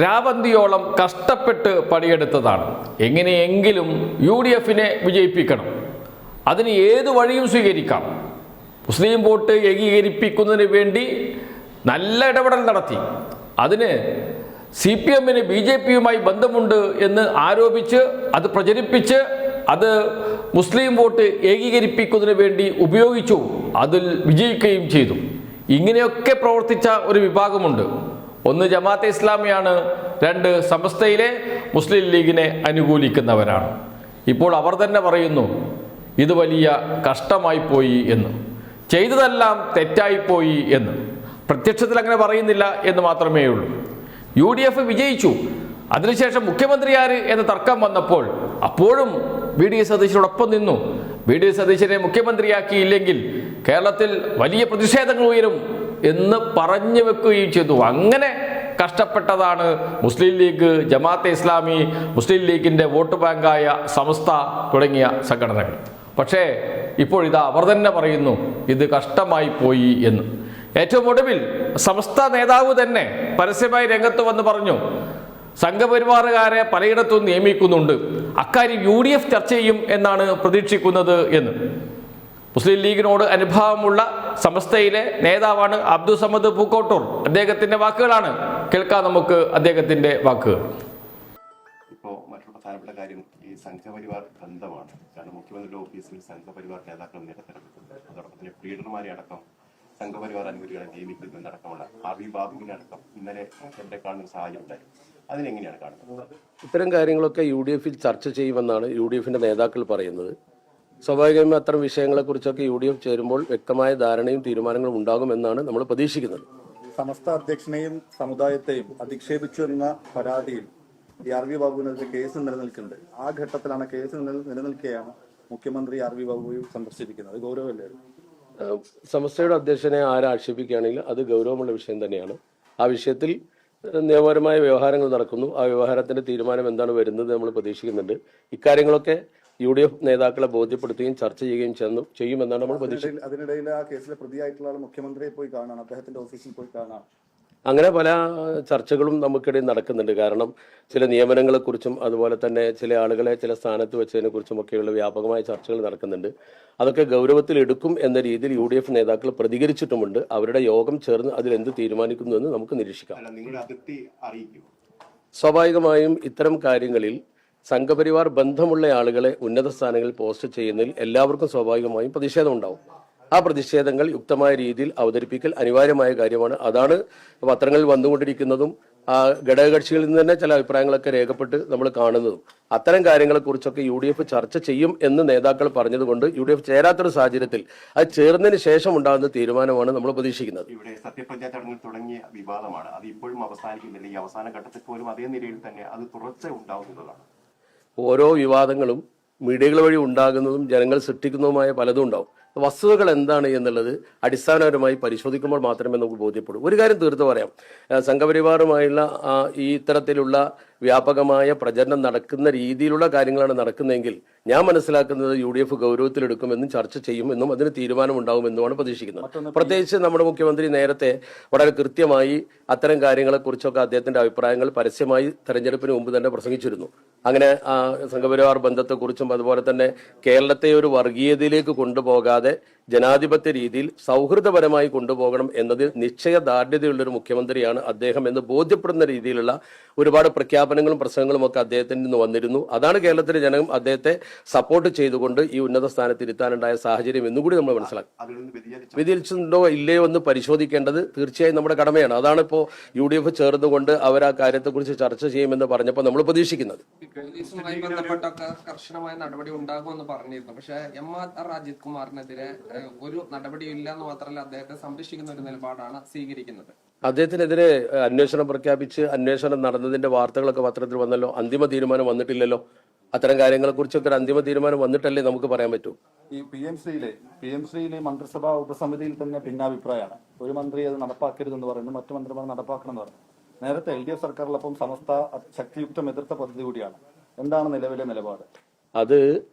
രാപന്തിയോളം കഷ്ടപ്പെട്ട് പണിയെടുത്തതാണ്. എങ്ങനെയെങ്കിലും UDFനെ വിജയിപ്പിക്കണം. അതിന് ഏത് വഴിയും സ്വീകരിക്കാം. മുസ്ലിം വോട്ട് ഏകീകരിപ്പിക്കുന്നതിന് വേണ്ടി നല്ല ഇടപെടൽ നടത്തി. അതിന് CPMന് BJPയുമായി ബന്ധമുണ്ട് എന്ന് ആരോപിച്ച് അത് പ്രചരിപ്പിച്ച് അത് മുസ്ലിം വോട്ട് ഏകീകരിപ്പിക്കുന്നതിന് വേണ്ടി ഉപയോഗിച്ചു. അതിൽ വിജയിക്കുകയും ചെയ്തു. ഇങ്ങനെയൊക്കെ പ്രവർത്തിച്ച ഒരു വിഭാഗമുണ്ട്. ഒന്ന് ജമാഅത്തെ ഇസ്ലാമിയാണ്, രണ്ട് സമസ്തയിലെ മുസ്ലിം ലീഗിനെ അനുകൂലിക്കുന്നവരാണ്. ഇപ്പോൾ അവർ തന്നെ പറയുന്നു ഇത് വലിയ കഷ്ടമായി പോയി എന്ന്, ചെയ്തതെല്ലാം തെറ്റായിപ്പോയി എന്ന്. പ്രത്യക്ഷത്തിൽ അങ്ങനെ പറയുന്നില്ല എന്ന് മാത്രമേ ഉള്ളൂ. UDF വിജയിച്ചു. അതിനുശേഷം മുഖ്യമന്ത്രി ആര് എന്ന തർക്കം വന്നപ്പോൾ അപ്പോഴും VD സതീശനോടൊപ്പം നിന്നു. VD സതീശനെ മുഖ്യമന്ത്രിയാക്കിയില്ലെങ്കിൽ കേരളത്തിൽ വലിയ പ്രതിഷേധങ്ങൾ ഉയരും എന്ന് പറഞ്ഞു വെക്കുകയും ചെയ്തു. അങ്ങനെ കഷ്ടപ്പെട്ടതാണ് മുസ്ലിം ലീഗ്, ജമാഅത്തെ ഇസ്ലാമി, മുസ്ലിം ലീഗിൻ്റെ വോട്ട് ബാങ്കായ സമസ്ത തുടങ്ങിയ സംഘടനകൾ. പക്ഷേ ഇപ്പോഴിതാ അവർ തന്നെ പറയുന്നു ഇത് കഷ്ടമായി പോയി എന്ന്. ഏറ്റവും ഒടുവിൽ സമസ്ത നേതാവ് തന്നെ പരസ്യമായി രംഗത്ത് വന്ന് പറഞ്ഞു സംഘപരിവാറുകാരെ പലയിടത്തും നിയമിക്കുന്നുണ്ട്, അക്കാര്യം UDF ചർച്ച ചെയ്യും എന്നാണ് പ്രതീക്ഷിക്കുന്നത് എന്ന്. മുസ്ലിം ലീഗിനോട് അനുഭാവമുള്ള സമസ്തയിലെ നേതാവാണ് അബ്ദുൾ സമദ് പൂക്കോട്ടൂർ. അദ്ദേഹത്തിന്റെ വാക്കുകളാണ്. കേൾക്കാം നമുക്ക് അദ്ദേഹത്തിന്റെ വാക്കുകൾ. ഇപ്പോൾ മറ്റൊരു പ്രധാനപ്പെട്ട കാര്യം ഈ സംഘപരിവാർ ബന്ധമാണ്. കാരണം മുഖ്യമന്ത്രിയുടെ ഓഫീസിൽ സംഘപരിവാർ നേതാക്കൾ നിരത്തിറങ്ങിയിട്ടുണ്ട്. അതോടൊപ്പം തന്നെ ലീഡർമാരെ അടക്കം സംഘപരിവാർ അനുകൂലികളെ നിയമിക്കുന്നതടക്കമുള്ള ബാബുവിനെ അടക്കം ഇന്നലെ എവിടെ കാണുന്ന സാഹചര്യം ഉണ്ടായി. അതിനെങ്ങനെയാണ് കാണുന്നത്? ഇത്തരം കാര്യങ്ങളൊക്കെ UDFൽ ചർച്ച ചെയ്യുമെന്നാണ് UDFന്റെ നേതാക്കൾ പറയുന്നത്. സ്വാഭാവികമായും അത്തരം വിഷയങ്ങളെക്കുറിച്ചൊക്കെ UDF ചേരുമ്പോൾ വ്യക്തമായ ധാരണയും തീരുമാനങ്ങളും ഉണ്ടാകുമെന്നാണ് നമ്മൾ പ്രതീക്ഷിക്കുന്നത്. സമസ്ത അധ്യക്ഷനെയും സമുദായത്തെയും അധിക്ഷേപിച്ചു എന്ന പരാതിയിൽ RV ബാബുവിനെതിരെ കേസ് നിലനിൽക്കുന്നുണ്ട്. ആ ഘട്ടത്തിലാണ് കേസ് നിലനിൽക്കുകയാണ് മുഖ്യമന്ത്രി RV ബാബുവിനെ സന്ദർശിപ്പിക്കുന്നത്. ഗൗരവമല്ലേ? സമസ്തയുടെ അധ്യക്ഷനെ ആക്ഷേപിക്കുകയാണെങ്കിൽ അത് ഗൗരവമുള്ള വിഷയം തന്നെയാണ്. ആ വിഷയത്തിൽ നിയമപരമായ വ്യവഹാരങ്ങൾ നടക്കുന്നു. ആ വ്യവഹാരത്തിന്റെ തീരുമാനം എന്താണ് വരുന്നത് നമ്മൾ പ്രതീക്ഷിക്കുന്നുണ്ട്. ഇക്കാര്യങ്ങളൊക്കെ UDF നേതാക്കളെ ബോധ്യപ്പെടുത്തുകയും ചർച്ച ചെയ്യുകയും ചെയ്യുമെന്നാണ് നമ്മൾ പ്രതീക്ഷിക്കുന്നത്. അതിനിടയിൽ ആ കേസിലെ പ്രതിയായിട്ടുള്ള ആൾ മുഖ്യമന്ത്രിയെ പോയി കാണാൻ, അദ്ദേഹത്തിന്റെ ഓഫീസിൽ പോയി കാണാൻ, അങ്ങനെ പല ചർച്ചകളും നമുക്കിടയിൽ നടക്കുന്നുണ്ട്. കാരണം ചില നിയമനങ്ങളെക്കുറിച്ചും അതുപോലെ തന്നെ ചില ആളുകളെ ചില സ്ഥാനത്ത് വെച്ചതിനെ കുറിച്ചുമൊക്കെയുള്ള വ്യാപകമായ ചർച്ചകൾ നടക്കുന്നുണ്ട്. അതൊക്കെ ഗൗരവത്തിൽ എടുക്കും എന്ന രീതിയിൽ UDF നേതാക്കൾ പ്രതികരിച്ചിട്ടുമുണ്ട്. അവരുടെ യോഗം ചേർന്ന് അതിലെന്ത് തീരുമാനിക്കുന്നു എന്ന് നമുക്ക് നിരീക്ഷിക്കാം. സ്വാഭാവികമായും ഇത്തരം കാര്യങ്ങളിൽ സംഘപരിവാർ ബന്ധമുള്ള ആളുകളെ ഉന്നത സ്ഥാനങ്ങളിൽ പോസ്റ്റ് ചെയ്യുന്നതിൽ എല്ലാവർക്കും സ്വാഭാവികമായും പ്രതിഷേധം ഉണ്ടാവും. ആ പ്രതിഷേധങ്ങൾ യുക്തമായ രീതിയിൽ അവതരിപ്പിക്കൽ അനിവാര്യമായ കാര്യമാണ്. അതാണ് പത്രങ്ങളിൽ വന്നുകൊണ്ടിരിക്കുന്നതും ഘടകകക്ഷികളിൽ നിന്ന് തന്നെ ചില അഭിപ്രായങ്ങളൊക്കെ രേഖപ്പെട്ട് നമ്മൾ കാണുന്നതും. അത്തരം കാര്യങ്ങളെക്കുറിച്ചൊക്കെ UDF ചർച്ച ചെയ്യും എന്ന് നേതാക്കൾ പറഞ്ഞതുകൊണ്ട് UDF ചേരാത്തൊരു സാഹചര്യത്തിൽ അത് ചേർന്നതിന് ശേഷം ഉണ്ടാകുന്ന തീരുമാനമാണ് നമ്മൾ പ്രതീക്ഷിക്കുന്നത്. ഇവിടെ സത്യപ്രതിജ്ഞാ ചടങ്ങിൽ തുടങ്ങിയ വിവാദമാണ്. അത് ഇപ്പോഴും അവസാനിക്കുന്നില്ല. ഈ അവസാന ഘട്ടത്തിൽ പോലും അതേ നിലയിൽ തന്നെ അത് തുടർച്ച ഉണ്ടാവുന്നതാണ്. ഓരോ വിവാദങ്ങളും മീഡിയകൾ വഴി ഉണ്ടാകുന്നതും ജനങ്ങൾ സൃഷ്ടിക്കുന്നതുമായ പലതും ഉണ്ടാവും. വസ്തുതകൾ എന്താണ് എന്നുള്ളത് അടിസ്ഥാനപരമായി പരിശോധിക്കുമ്പോൾ മാത്രമേ നമുക്ക് ബോധ്യപ്പെടൂ. ഒരു കാര്യം തീർത്ത് പറയാം, സംഘപരിവാറുമായുള്ള ഈ ഇത്തരത്തിലുള്ള വ്യാപകമായ പ്രചരണം നടക്കുന്ന രീതിയിലുള്ള കാര്യങ്ങളാണ് നടക്കുന്നതെങ്കിൽ ഞാൻ മനസ്സിലാക്കുന്നത് UDF ഗൗരവത്തിലെടുക്കുമെന്നും ചർച്ച ചെയ്യുമെന്നും അതിന് തീരുമാനമുണ്ടാകുമെന്നുമാണ് പ്രതീക്ഷിക്കുന്നത്. പ്രത്യേകിച്ച് നമ്മുടെ മുഖ്യമന്ത്രി നേരത്തെ വളരെ കൃത്യമായി അത്തരം കാര്യങ്ങളെക്കുറിച്ചൊക്കെ അദ്ദേഹത്തിന്റെ അഭിപ്രായങ്ങൾ പരസ്യമായി തെരഞ്ഞെടുപ്പിന് മുമ്പ് തന്നെ പ്രസംഗിച്ചിരുന്നു. അങ്ങനെ സംഘപരിവാർ ബന്ധത്തെക്കുറിച്ചും അതുപോലെ തന്നെ കേരളത്തെ ഒരു വർഗീയതയിലേക്ക് കൊണ്ടുപോകാതെ ജനാധിപത്യ രീതിയിൽ സൗഹൃദപരമായി കൊണ്ടുപോകണം എന്നതിൽ നിശ്ചയദാർഢ്യതയുള്ളൊരു മുഖ്യമന്ത്രിയാണ് അദ്ദേഹം എന്ന് ബോധ്യപ്പെടുന്ന രീതിയിലുള്ള ഒരുപാട് പ്രഖ്യാപനങ്ങളും പ്രസംഗങ്ങളും ഒക്കെ അദ്ദേഹത്തിൽ നിന്ന് വന്നിരുന്നു. അതാണ് കേരളത്തിലെ ജനം അദ്ദേഹത്തെ സപ്പോർട്ട് ചെയ്തുകൊണ്ട് ഈ ഉന്നത സ്ഥാനത്ത് ഇരുത്താനുണ്ടായ സാഹചര്യം എന്നുകൂടി നമ്മൾ മനസ്സിലാക്കും. വ്യതിചലിച്ചിട്ടുണ്ടോ ഇല്ലയോ എന്ന് പരിശോധിക്കേണ്ടത് തീർച്ചയായും നമ്മുടെ കടമയാണ്. അതാണ് ഇപ്പോൾ UDF ചേർന്നുകൊണ്ട് അവർ ആ കാര്യത്തെക്കുറിച്ച് ചർച്ച ചെയ്യുമെന്ന് പറഞ്ഞപ്പോൾ നമ്മൾ പ്രതീക്ഷിക്കുന്നത്. ബന്ധപ്പെട്ടൊക്കെ കർശനമായ നടപടി ഉണ്ടാകുമെന്ന് പറഞ്ഞിരുന്നു. പക്ഷേ MR അജിത് കുമാറിനെതിരെ ഒരു നടപടിയില്ല എന്ന് മാത്രമല്ല അദ്ദേഹത്തെ സംരക്ഷിക്കുന്ന ഒരു നിലപാടാണ് സ്വീകരിക്കുന്നത്. അദ്ദേഹത്തിനെതിരെ അന്വേഷണം പ്രഖ്യാപിച്ച് അന്വേഷണം നടന്നതിന്റെ വാർത്തകളൊക്കെ പത്രത്തിൽ വന്നല്ലോ. അന്തിമ തീരുമാനം വന്നിട്ടില്ലല്ലോ. അത്തരം കാര്യങ്ങളെ കുറിച്ചൊക്കെ ഒരു അന്തിമ തീരുമാനം വന്നിട്ടല്ലേ നമുക്ക് പറയാൻ പറ്റൂ. ഈ PMCയിലെ മന്ത്രിസഭാ ഉപസമിതിയിൽ തന്നെ ഭിന്നാഭിപ്രായമാണ്. ഒരു മന്ത്രി അത് നടപ്പാക്കരുതെന്ന് പറയുന്നു, മറ്റു മന്ത്രിമാർ നടപ്പാക്കണം എന്ന് പറയുന്നു. നേരത്തെ LDF സർക്കാരിലൊപ്പം സമസ്ത ശക്തിയുക്തം എതിർത്ത പദ്ധതി കൂടിയാണ്. എന്താണ് നിലവിലെ നിലപാട്? അത്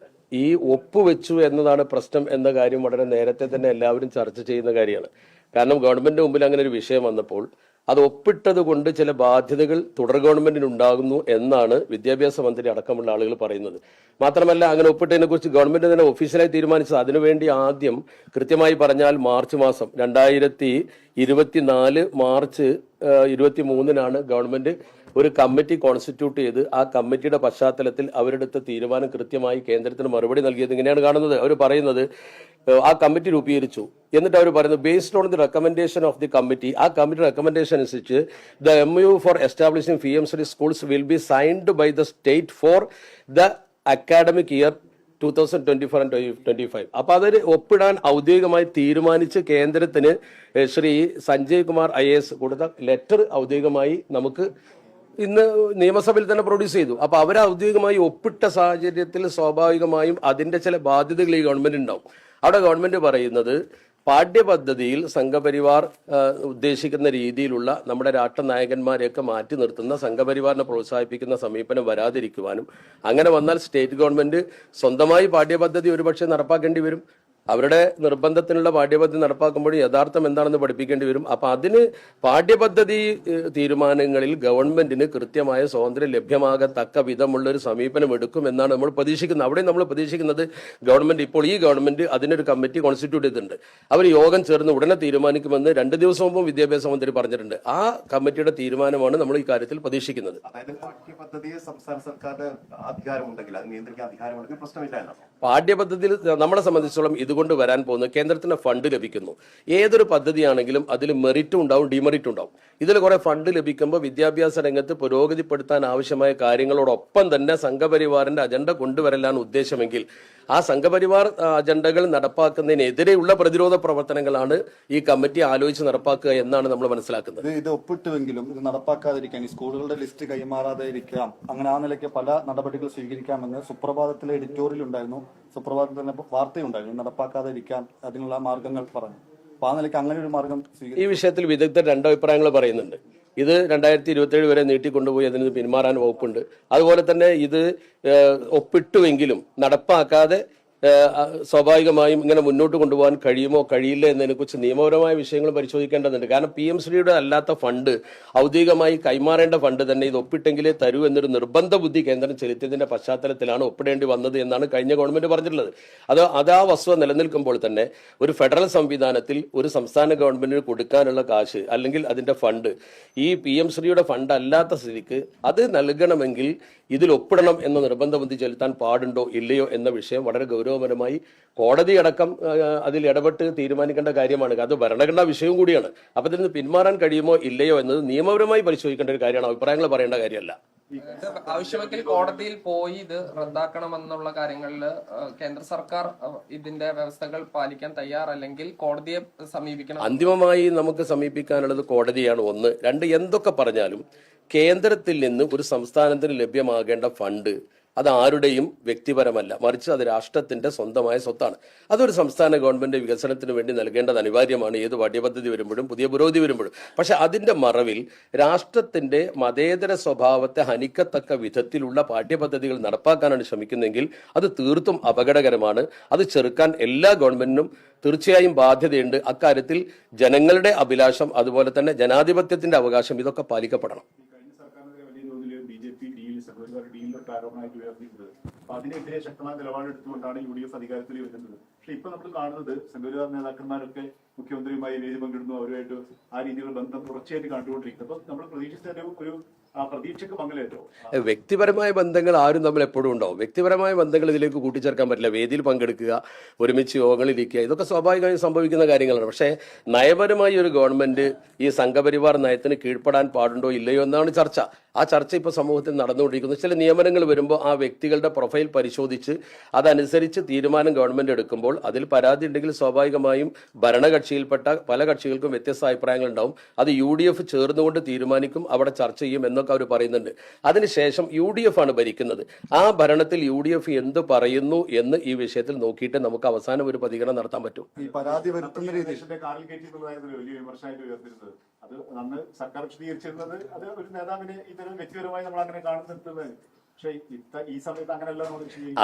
ഈ ഒപ്പുവെച്ചു എന്നതാണ് പ്രശ്നം എന്ന കാര്യം വളരെ നേരത്തെ തന്നെ എല്ലാവരും ചർച്ച ചെയ്യുന്ന കാര്യമാണ്. കാരണം ഗവൺമെന്റിന്റെ മുമ്പിൽ അങ്ങനെ ഒരു വിഷയം വന്നപ്പോൾ അത് ഒപ്പിട്ടത് കൊണ്ട് ചില ബാധ്യതകൾ തുടർ ഗവൺമെന്റിന് ഉണ്ടാകുന്നു എന്നാണ് വിദ്യാഭ്യാസ മന്ത്രി അടക്കമുള്ള ആളുകൾ പറയുന്നത്. മാത്രമല്ല, അങ്ങനെ ഒപ്പിട്ടതിനെ കുറിച്ച് ഗവൺമെന്റ് തന്നെ ഒഫീഷ്യലായി തീരുമാനിച്ചത്. അതിനുവേണ്ടി ആദ്യം കൃത്യമായി പറഞ്ഞാൽ മാർച്ച് മാസം 2024 മാർച്ച് 23 ഗവൺമെന്റ് ഒരു കമ്മിറ്റി കോൺസ്റ്റിറ്റ്യൂട്ട് ചെയ്ത് ആ കമ്മിറ്റിയുടെ പശ്ചാത്തലത്തിൽ അവരെടുത്ത തീരുമാനം കൃത്യമായി കേന്ദ്രത്തിന് മറുപടി നൽകിയത്. ഇങ്ങനെയാണ് കാണുന്നത്. അവർ പറയുന്നത് ആ കമ്മിറ്റി രൂപീകരിച്ചു. എന്നിട്ട് അവർ പറയുന്നത് based on the recommendation of the committee, ആ കമ്മിറ്റി റെക്കമെൻഡേഷൻ അനുസരിച്ച് the MOU for establishing PM-Shri schools will be signed by the state for the academic year 2024 and 2025. അപ്പൊ അതൊരു ഒപ്പിടാൻ ഔദ്യോഗികമായി തീരുമാനിച്ച് കേന്ദ്രത്തിന് ശ്രീ സഞ്ജയ് കുമാർ IAS കൊടുത്ത ലെറ്റർ ഔദ്യോഗികമായി നമുക്ക് ഇന്ന് നിയമസഭയിൽ തന്നെ പ്രൊഡ്യൂസ് ചെയ്തു. അപ്പൊ അവർ ഔദ്യോഗികമായി ഒപ്പിട്ട സാഹചര്യത്തിൽ സ്വാഭാവികമായും അതിന്റെ ചില ബാധ്യതകൾ ഈ ഗവൺമെന്റ് ഉണ്ടാവും. അവിടെ ഗവൺമെന്റ് പറയുന്നത് പാഠ്യപദ്ധതിയിൽ സംഘപരിവാർ ഉദ്ദേശിക്കുന്ന രീതിയിലുള്ള നമ്മുടെ രാഷ്ട്ര നായകന്മാരെയൊക്കെ മാറ്റി നിർത്തുന്ന സംഘപരിവാറിനെ പ്രോത്സാഹിപ്പിക്കുന്ന സമീപനം വരാതിരിക്കുവാനും, അങ്ങനെ വന്നാൽ സ്റ്റേറ്റ് ഗവൺമെന്റ് സ്വന്തമായി പാഠ്യപദ്ധതി ഒരുപക്ഷെ നടപ്പാക്കേണ്ടി വരും. അവരുടെ നിർബന്ധത്തിനുള്ള പാഠ്യപദ്ധതി നടപ്പാക്കുമ്പോൾ യഥാർത്ഥം എന്താണെന്ന് പഠിപ്പിക്കേണ്ടി വരും. അപ്പൊ അതിന് പാഠ്യപദ്ധതി തീരുമാനങ്ങളിൽ ഗവൺമെന്റിന് കൃത്യമായ സ്വാതന്ത്ര്യം ലഭ്യമാകത്തക്ക വിധമുള്ള ഒരു സമീപനം എടുക്കുമെന്നാണ് നമ്മൾ പ്രതീക്ഷിക്കുന്നത്. അവിടെ നമ്മൾ പ്രതീക്ഷിക്കുന്നത് ഗവൺമെന്റ് ഇപ്പോൾ ഈ ഗവൺമെന്റ് അതിനൊരു കമ്മിറ്റി കോൺസ്റ്റിറ്റ്യൂട്ട് ചെയ്തിട്ടുണ്ട്. അവർ യോഗം ചേർന്ന് ഉടനെ തീരുമാനിക്കുമെന്ന് 2 ദിവസം മുമ്പ് വിദ്യാഭ്യാസ മന്ത്രി പറഞ്ഞിട്ടുണ്ട്. ആ കമ്മിറ്റിയുടെ തീരുമാനമാണ് നമ്മൾ ഈ കാര്യത്തിൽ പ്രതീക്ഷിക്കുന്നത്. അതായത് പാഠ്യപദ്ധതിയെ സംസ്ഥാന സർക്കാരിന് അധികാരമുണ്ടെങ്കിൽ, അത് നിയന്ത്രിക്കാൻ അധികാരമുണ്ടെങ്കിൽ പ്രശ്നമില്ല എന്നാണ്. പാഠ്യപദ്ധതിയിൽ നമ്മളെ സംബന്ധിച്ചിടത്തോളം ഇതുകൊണ്ട് വരാൻ പോകുന്നത് കേന്ദ്രത്തിന് ഫണ്ട് ലഭിക്കുന്നു. ഏതൊരു പദ്ധതിയാണെങ്കിലും അതിൽ മെറിറ്റും ഉണ്ടാവും, ഡിമെറിറ്റും ഉണ്ടാവും. ഇതിൽ കുറെ ഫണ്ട് ലഭിക്കുമ്പോൾ വിദ്യാഭ്യാസ രംഗത്ത് പുരോഗതിപ്പെടുത്താൻ ആവശ്യമായ കാര്യങ്ങളോടൊപ്പം തന്നെ സംഘപരിവാറിന്റെ അജണ്ട കൊണ്ടുവരലാണ് ഉദ്ദേശമെങ്കിൽ ആ സംഘപരിവാർ അജണ്ടകൾ നടപ്പാക്കുന്നതിനെതിരെയുള്ള പ്രതിരോധ പ്രവർത്തനങ്ങളാണ് ഈ കമ്മിറ്റി ആലോചിച്ച് നടപ്പാക്കുക എന്നാണ് നമ്മൾ മനസ്സിലാക്കുന്നത്. ഇത് ഒപ്പിട്ടുവെങ്കിലും ഇത് നടപ്പാക്കാതിരിക്കാൻ, ഈ സ്കൂളുകളുടെ ലിസ്റ്റ് കൈമാറാതെ ഇരിക്കാം, അങ്ങനെ ആ നിലയ്ക്ക് പല നടപടികൾ സ്വീകരിക്കാമെന്ന് സുപ്രഭാതത്തിലെ എഡിറ്റോറിയൽ ഉണ്ടായിരുന്നു. സുപ്രഭാതത്തിൽ തന്നെ വാർത്തയുണ്ടായിരുന്നു. നടപ്പാക്കാതെ ഇരിക്കാൻ അതിനുള്ള മാർഗങ്ങൾ പറഞ്ഞു. അപ്പൊ ആ നിലയ്ക്ക് അങ്ങനെ ഒരു മാർഗം ഈ വിഷയത്തിൽ വിദഗ്ധർ 2 അഭിപ്രായങ്ങൾ പറയുന്നുണ്ട്. ഇത് 2027 വരെ നീട്ടിക്കൊണ്ടുപോയി അതിന് പിന്മാറാൻ വകുപ്പുണ്ട്. അതുപോലെ തന്നെ ഇത് ഒപ്പിട്ടുവെങ്കിലും നടപ്പാക്കാതെ സ്വാഭാവികമായും ഇങ്ങനെ മുന്നോട്ട് കൊണ്ടുപോകാൻ കഴിയുമോ കഴിയില്ല എന്നതിനെക്കുറിച്ച് നിയമപരമായ വിഷയങ്ങൾ പരിശോധിക്കേണ്ടതുണ്ട്. കാരണം PM-Shriയുടെ അല്ലാത്ത ഫണ്ട്, ഔദ്യോഗികമായി കൈമാറേണ്ട ഫണ്ട് തന്നെ ഇത് ഒപ്പിട്ടെങ്കിലേ തരൂ എന്നൊരു നിർബന്ധ ബുദ്ധി കേന്ദ്രം ചെലുത്തിയതിന്റെ പശ്ചാത്തലത്തിലാണ് ഒപ്പിടേണ്ടി വന്നത് എന്നാണ് കഴിഞ്ഞ ഗവൺമെന്റ് പറഞ്ഞിട്ടുള്ളത്. അത് ആ വസ്തുത നിലനിൽക്കുമ്പോൾ തന്നെ ഒരു ഫെഡറൽ സംവിധാനത്തിൽ ഒരു സംസ്ഥാന ഗവൺമെന്റിന് കൊടുക്കാനുള്ള കാശ് അല്ലെങ്കിൽ അതിന്റെ ഫണ്ട് ഈ PM-Shriയുടെ ഫണ്ട് അല്ലാത്ത സ്ഥിതിക്ക് അത് നൽകണമെങ്കിൽ ഇതിൽ ഒപ്പിടണം എന്ന നിർബന്ധ ബുദ്ധി ചെലുത്താൻ പാടുണ്ടോ ഇല്ലയോ എന്ന വിഷയം വളരെ ഗൗരവപരമായി കോടതി അടക്കം അതിൽ ഇടപെട്ട് തീരുമാനിക്കേണ്ട കാര്യമാണ്. അത് ഭരണഘടനാ വിഷയവും കൂടിയാണ്. അപ്പൊ ഇതിൽ നിന്ന് പിന്മാറാൻ കഴിയുമോ ഇല്ലയോ എന്നത് നിയമപരമായി പരിശോധിക്കേണ്ട ഒരു കാര്യമാണ്. അഭിപ്രായങ്ങൾ പറയേണ്ട കാര്യമല്ല. ആവശ്യമെങ്കിൽ കോടതിയിൽ പോയി ഇത് റദ്ദാക്കണമെന്നുള്ള കാര്യങ്ങളിൽ കേന്ദ്ര സർക്കാർ ഇതിന്റെ വ്യവസ്ഥകൾ പാലിക്കാൻ തയ്യാറല്ലെങ്കിൽ കോടതിയെ സമീപിക്കണം. അന്തിമമായി നമുക്ക് സമീപിക്കാനുള്ളത് കോടതിയാണ്. 1. 2, എന്തൊക്കെ പറഞ്ഞാലും കേന്ദ്രത്തിൽ നിന്ന് ഒരു സംസ്ഥാനത്തിന് ലഭ്യമാകേണ്ട ഫണ്ട് അത് ആരുടെയും വ്യക്തിപരമല്ല, മറിച്ച് അത് രാഷ്ട്രത്തിന്റെ സ്വന്തമായ സ്വത്താണ്. അതൊരു സംസ്ഥാന ഗവൺമെന്റ് വികസനത്തിന് വേണ്ടി നൽകേണ്ടത് അനിവാര്യമാണ്. ഏത് പാഠ്യപദ്ധതി വരുമ്പോഴും പുതിയ പുരോഗതി വരുമ്പോഴും. പക്ഷെ അതിന്റെ മറവിൽ രാഷ്ട്രത്തിന്റെ മതേതര സ്വഭാവത്തെ ഹനിക്കത്തക്ക വിധത്തിലുള്ള പാഠ്യപദ്ധതികൾ നടപ്പാക്കാനാണ് ശ്രമിക്കുന്നതെങ്കിൽ അത് തീർത്തും അപകടകരമാണ്. അത് ചെറുക്കാൻ എല്ലാ ഗവൺമെന്റിനും തീർച്ചയായും ബാധ്യതയുണ്ട്. അക്കാര്യത്തിൽ ജനങ്ങളുടെ അഭിലാഷം, അതുപോലെ തന്നെ ജനാധിപത്യത്തിന്റെ അവകാശം, ഇതൊക്കെ പാലിക്കപ്പെടണം. ആരോപണമായിട്ട് ഉയർത്തിയിരുന്നത്. അപ്പൊ അതിനെതിരെ ശക്തമായ നിലപാടെടുത്തുകൊണ്ടാണ് UDF അധികാരത്തിൽ വരുന്നത്. പക്ഷെ ഇപ്പൊ നമ്മൾ കാണുന്നത് സംഘപരിവാർ നേതാക്കന്മാരൊക്കെ മുഖ്യമന്ത്രിയുമായി വേദി പങ്കിടുന്നു, അവരുമായിട്ട് ആ രീതിയിലുള്ള ബന്ധം തുടർച്ചയായിട്ട് കണ്ടുകൊണ്ടിരിക്കുന്നത്. അപ്പൊ നമ്മൾ പ്രതീക്ഷിച്ച ഒരു പ്രതീക്ഷക്ക് മംഗലേറ്റോ? വ്യക്തിപരമായ ബന്ധങ്ങൾ ആരും തമ്മിൽ എപ്പോഴും ഉണ്ടാവും. വ്യക്തിപരമായ ബന്ധങ്ങൾ ഇതിലേക്ക് കൂട്ടിച്ചേർക്കാൻ പറ്റില്ല. വേദിയിൽ പങ്കെടുക്കുക, ഒരുമിച്ച് യോഗങ്ങളിരിക്കുക, ഇതൊക്കെ സ്വാഭാവികമായും സംഭവിക്കുന്ന കാര്യങ്ങളാണ്. പക്ഷേ നയപരമായി ഒരു ഗവൺമെന്റ് ഈ സംഘപരിവാർ നയത്തിന് കീഴ്പ്പെടാൻ പാടുണ്ടോ ഇല്ലയോ എന്നാണ് ചർച്ച. ആ ചർച്ച ഇപ്പോൾ സമൂഹത്തിൽ നടന്നുകൊണ്ടിരിക്കുന്നു. ചില നിയമനങ്ങൾ വരുമ്പോൾ ആ വ്യക്തികളുടെ പ്രൊഫൈൽ പരിശോധിച്ച് അതനുസരിച്ച് തീരുമാനം ഗവൺമെന്റ് എടുക്കുമ്പോൾ അതിൽ പരാതി ഉണ്ടെങ്കിൽ സ്വാഭാവികമായും ഭരണകക്ഷിയിൽപ്പെട്ട പല കക്ഷികൾക്കും വ്യത്യസ്ത അഭിപ്രായങ്ങൾ ഉണ്ടാവും. അത് UDF ചേർന്നുകൊണ്ട് തീരുമാനിക്കും, അവിടെ ചർച്ച ചെയ്യും എന്നൊക്കെ അവർ പറയുന്നുണ്ട്. അതിനുശേഷം UDF ആണ് ഭരിക്കുന്നത്. ആ ഭരണത്തിൽ UDF എന്ത് പറയുന്നു എന്ന് ഈ വിഷയത്തിൽ നോക്കിയിട്ട് നമുക്ക് അവസാനം ഒരു പ്രതികരണം നടത്താൻ പറ്റും. ഈ പരാതി വരുത്തുന്ന രീതിയിൽ വലിയ വിമർശനമായിട്ട് ഉയർത്തിരുന്നത് അത് അന്ന് സർക്കാർ വിശദീകരിച്ചിരുന്നത് അത് ഒരു നേതാവിനെ ഇത്തരം വ്യക്തിപരമായി നമ്മൾ അങ്ങനെ കാണുന്നത്. ഈ സമയത്ത് അങ്ങനെയല്ല.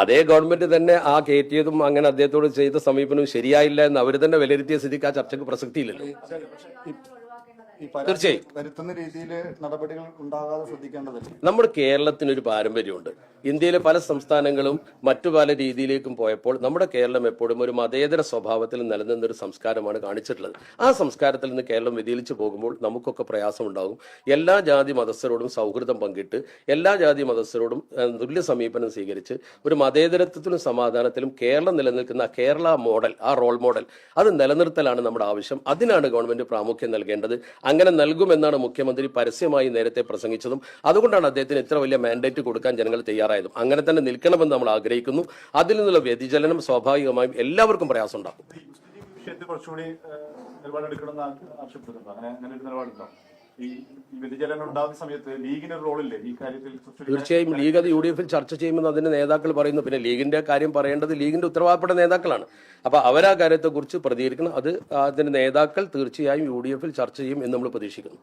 അതേ ഗവൺമെന്റ് തന്നെ ആ കയറ്റിയതും അങ്ങനെ അദ്ദേഹത്തോട് ചെയ്ത സമീപനവും ശരിയായില്ല എന്ന് അവർ തന്നെ വിലയിരുത്തിയ സ്ഥിതിക്ക് ആ ചർച്ചയ്ക്ക് പ്രസക്തിയില്ലല്ലോ. ഈ പരാതി തീർച്ചയായും. വരുത്തുന്ന രീതിയിൽ നടപടികൾ ഉണ്ടാകാതെ ശ്രദ്ധിക്കേണ്ടതില്ല. നമ്മുടെ കേരളത്തിനൊരു പാരമ്പര്യമുണ്ട്. ഇന്ത്യയിലെ പല സംസ്ഥാനങ്ങളും മറ്റു പല രീതിയിലേക്കും പോയപ്പോൾ നമ്മുടെ കേരളം എപ്പോഴും ഒരു മതേതര സ്വഭാവത്തിൽ നിലനിന്നൊരു സംസ്കാരമാണ് കാണിച്ചിട്ടുള്ളത്. ആ സംസ്കാരത്തിൽ നിന്ന് കേരളം വ്യതിചലിച്ചു പോകുമ്പോൾ നമുക്കൊക്കെ പ്രയാസമുണ്ടാകും. എല്ലാ ജാതി മതസ്ഥരോടും സൗഹൃദം പങ്കിട്ട് എല്ലാ ജാതി മതസ്ഥരോടും തുല്യ സമീപനം സ്വീകരിച്ച് ഒരു മതേതരത്വത്തിലും സമാധാനത്തിലും കേരളം നിലനിൽക്കുന്ന കേരള മോഡൽ, ആ റോൾ മോഡൽ അത് നിലനിർത്തലാണ് നമ്മുടെ ആവശ്യം. അതിനാണ് ഗവൺമെന്റ് പ്രാമുഖ്യം നൽകേണ്ടത്. അങ്ങനെ നൽകുമെന്നാണ് മുഖ്യമന്ത്രി പരസ്യമായി നേരത്തെ പ്രസംഗിച്ചതും. അതുകൊണ്ടാണ് അദ്ദേഹത്തിന് ഇത്ര വലിയ മാൻഡേറ്റ് കൊടുക്കാൻ ജനങ്ങൾ തയ്യാറായതും. അങ്ങനെ തന്നെ നിൽക്കണമെന്ന് നമ്മൾ ആഗ്രഹിക്കുന്നു. അതിൽ നിന്നുള്ള വ്യതിചലനം സ്വാഭാവികമായും എല്ലാവർക്കും പ്രയാസം ഉണ്ടാക്കും. വിഷയത്തിൽ കുറച്ചുകൂടി നിലപാടെടുക്കണമെന്ന് ആവശ്യപ്പെടുന്നുണ്ടോ? അങ്ങനെ ഒരു നിലപാടുണ്ടോ? ഈ വ്യതിചലനം ഉണ്ടാകുന്ന സമയത്ത് ലീഗിന് റോളില്ലേ ഈ കാര്യത്തിൽ? തീർച്ചയായും ലീഗ് അത് UDF ചർച്ച ചെയ്യുമെന്ന് അതിന്റെ നേതാക്കൾ പറയുന്നു. പിന്നെ ലീഗിന്റെ കാര്യം പറയേണ്ടത് ലീഗിന്റെ ഉത്തരവാദപ്പെട്ട നേതാക്കളാണ്. അപ്പൊ അവരാ കാര്യത്തെക്കുറിച്ച് പ്രതികരിക്കണം. അത് അതിന്റെ നേതാക്കൾ തീർച്ചയായും UDF ചർച്ച ചെയ്യും എന്ന് നമ്മൾ പ്രതീക്ഷിക്കുന്നു.